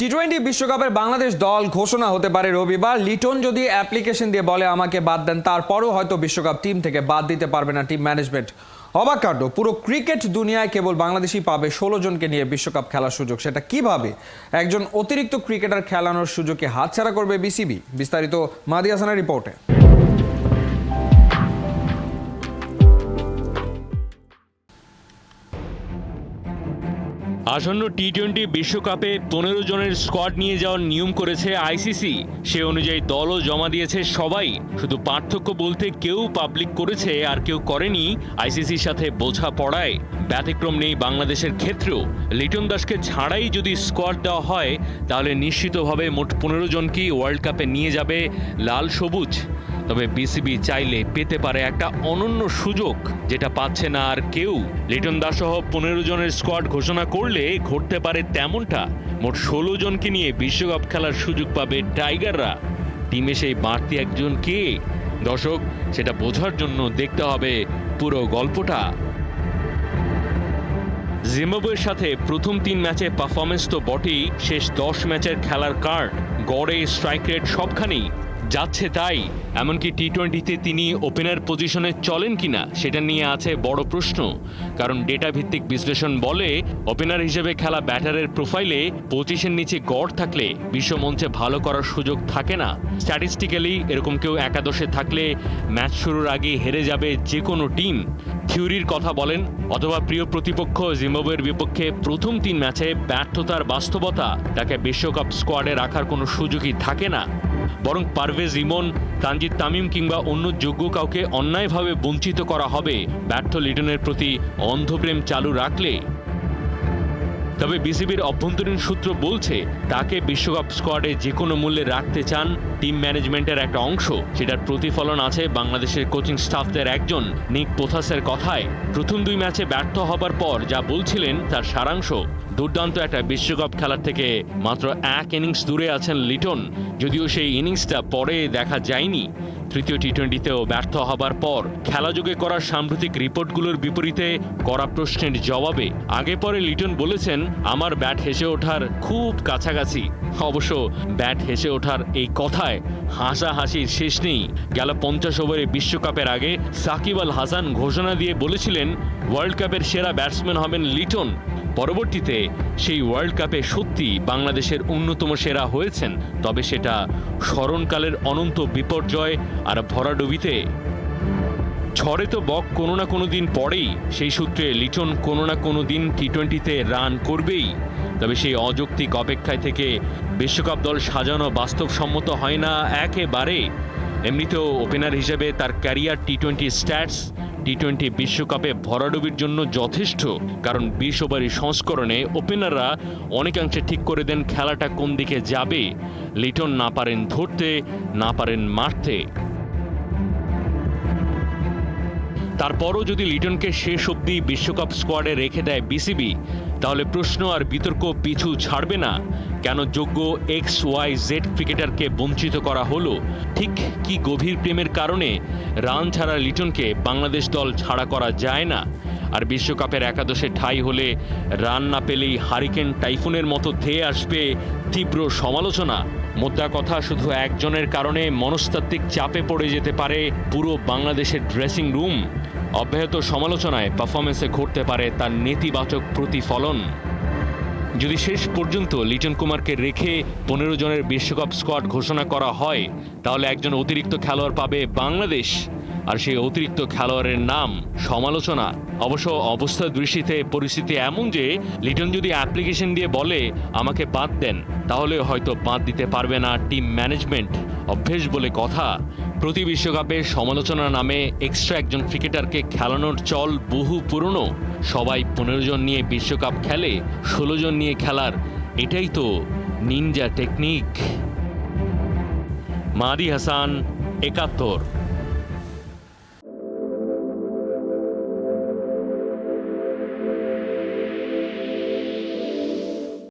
টি-20 বিশ্বকাপের বাংলাদেশ দল ঘোষণা হতে পারে রবিবার। লিটন যদি অ্যাপ্লিকেশন দিয়ে বলে আমাকে বাদ দেন, তারপরও হয়তো বিশ্বকাপ টিম থেকে বাদ দিতে পারবে না টিম ম্যানেজমেন্ট। অবাক কাণ্ড, পুরো ক্রিকেট দুনিয়ায় কেবল বাংলাদেশই পাবে 16 জনকে নিয়ে বিশ্বকাপ খেলার সুযোগ। সেটা কিভাবে একজন অতিরিক্ত ক্রিকেটার খেলানোর সুযোগকে হাতছাড়া করবে বিসিবি? বিস্তারিত মাহদী হাসানের রিপোর্টে। আসন্ন টি-20 বিশ্বকাপে 15 জনের স্কোয়াড নিয়ে যাওয়ার নিয়ম করেছে আইসিসি। সে অনুযায়ী দলও জমা দিয়েছে সবাই। শুধু পার্থক্য বলতে কেউ পাবলিক করেছে আর কেউ করেনি আইসিসির সাথে বোঝাপড়ায়। ব্যতিক্রম নেই বাংলাদেশের ক্ষেত্রেও। লিটন দাসকে ছাড়াই যদি স্কোয়াড দেওয়া হয় তাহলে নিশ্চিতভাবে মোট 15 জনকেই ওয়ার্ল্ড কাপে নিয়ে যাবে লাল সবুজ। তবে বিসিবি চাইলে পেতে পারে একটা অনন্য সুযোগ, যেটা পাচ্ছে না আর কেউ। লিটন দাস সহ 15 জনের স্কোয়াড ঘোষণা করলে ঘটতে পারে তেমনটা। মোট 16 জনকে নিয়ে বিশ্বকাপ খেলার সুযোগ পাবে টাইগাররা। টিমে সেই বাড়তি একজন কে? দর্শক, সেটা বোঝার জন্য দেখতে হবে পুরো গল্পটা। জিম্বাবুয়ের সাথে প্রথম 3 ম্যাচে পারফরমেন্স তো বটেই, শেষ 10 ম্যাচের খেলার কার্ড, গড়ে স্ট্রাইক রেট সবখানেই যাচ্ছে তাই। এমনকি টি-20তে তিনি ওপেনার পজিশনে চলেন কিনা সেটা নিয়ে আছে বড় প্রশ্ন। কারণ ডেটা ভিত্তিক বিশ্লেষণ বলে ওপেনার হিসেবে খেলা ব্যাটারের প্রোফাইলে 25-এর নিচে গড় থাকলে বিশ্বমঞ্চে ভালো করার সুযোগ থাকে না। স্ট্যাটিস্টিক্যালি এরকম কেউ একাদশে থাকলে ম্যাচ শুরুর আগে হেরে যাবে যে কোনো টিম। থিওরির কথা বলেন অথবা প্রিয় প্রতিপক্ষ জিম্বাবুয়ের বিপক্ষে প্রথম 3 ম্যাচে ব্যর্থতার বাস্তবতা, তাকে বিশ্বকাপ স্কোয়াডে রাখার কোনো সুযোগই থাকে না। বরং পারভেজ ইমন, তানজিদ তামিম কিংবা অন্য যোগ্য কাউকে অন্যায়ভাবে বঞ্চিত করা হবে ব্যর্থ লিটনের প্রতি অন্ধপ্রেম চালু রাখলে। তবে বিসিবির অভ্যন্তরীণ সূত্র বলছে তাকে বিশ্বকাপ স্কোয়াডে যে কোনো মূল্যে রাখতে চান টিম ম্যানেজমেন্টের একটা অংশ। সেটার প্রতিফলন আছে বাংলাদেশের কোচিং স্টাফদের একজন নিক পোথাসের কথায়। প্রথম 2 ম্যাচে ব্যর্থ হবার পর যা বলছিলেন তার সারাংশ, দুর্দান্ত একটা বিশ্বকাপ খেলার থেকে মাত্র 1 ইনিংস দূরে আছেন লিটন, যদিও সেই ইনিংসটা পরে দেখা যায়নি। তৃতীয় টি-20তেও ব্যর্থ হবার পর খেলাযোগে করা সাম্প্রতিক রিপোর্টগুলোর বিপরীতে করা প্রশ্নের জবাবে আগে পরে লিটন বলেছেন, আমার ব্যাট হেসে ওঠার খুব কাছাকাছি। অবশ্য ব্যাট হেসে ওঠার এই কথায় হাসাহাসির শেষ নেই। গেল 50 ওভারে বিশ্বকাপের আগে সাকিব আল হাসান ঘোষণা দিয়ে বলেছিলেন ওয়ার্ল্ড কাপের সেরা ব্যাটসম্যান হবেন লিটন। পরবর্তীতে সেই ওয়ার্ল্ড কাপে সত্যি বাংলাদেশের অন্যতম সেরা হয়েছেন, তবে সেটা স্মরণকালের অনন্ত বিপর্যয় আর ভরাডুবিতে। ঝড়ে তো বক কোনো না কোনো দিন পড়েই, সেই সূত্রে লিটন কোনো না কোনো দিন টি-20তে রান করবেই। তবে সেই অযৌক্তিক অপেক্ষায় থেকে বিশ্বকাপ দল সাজানো বাস্তবসম্মত হয় না একেবারে। এমনিতেও ওপেনার হিসেবে তার ক্যারিয়ার টি-20 স্ট্যাটস টি-20 বিশ্বকাপে ভরাডুবির জন্য যথেষ্ট। কারণ 20 ওভারি সংস্করণে ওপেনাররা অনেকাংশে ঠিক করে দেন খেলাটা কোন দিকে যাবে। লিটন না পারেন ধরতে, না পারেন মারতে। তারপরও যদি লিটনকে শেষ অবধি বিশ্বকাপ স্কোয়াডে রেখে দেয় বিসিবি, তাহলে প্রশ্ন আর বিতর্ক পিছু ছাড়বে না। কেন যোগ্য XYZ ক্রিকেটারকে বঞ্চিত করা হলো? ঠিক কি গভীর প্রেমের কারণে রান ছাড়া লিটনকে বাংলাদেশ দল ছাড়া করা যায় না? আর বিশ্বকাপের একাদশে ঠাঁই হলে রান না পেলেই হারিকেন টাইফুনের মতো ধেয়ে আসবে তীব্র সমালোচনা। মোদ্দা কথা, শুধু একজনের কারণে মনস্তাত্ত্বিক চাপে পড়ে যেতে পারে পুরো বাংলাদেশের ড্রেসিং রুম। অব্যাহত সমালোচনায় পারফরমেন্সে ঘটতে পারে তার নেতিবাচক প্রতিফলন। যদি শেষ পর্যন্ত লিটন কুমারকে রেখে 15 জনের বিশ্বকাপ স্কোয়াড ঘোষণা করা হয়, তাহলে একজন অতিরিক্ত খেলোয়াড় পাবে বাংলাদেশ। আর সেই অতিরিক্ত খেলোয়াড়ের নাম সমালোচনা। অবশ্য অবস্থার দৃষ্টিতে পরিস্থিতি এমন যে লিটন যদি অ্যাপ্লিকেশন দিয়ে বলে আমাকে বাদ দেন, তাহলে হয়তো বাদ দিতে পারবে না টিম ম্যানেজমেন্ট। অভ্যেস বলে কথা। প্রতি বিশ্বকাপে সমালোচনার নামে এক্সট্রা একজন ক্রিকেটারকে খেলানোর চল বহু পুরনো। সবাই 15 জন নিয়ে বিশ্বকাপ খেলে, 16 জন নিয়ে খেলার এটাই তো নিনজা টেকনিক। মাহদী হাসান, 71।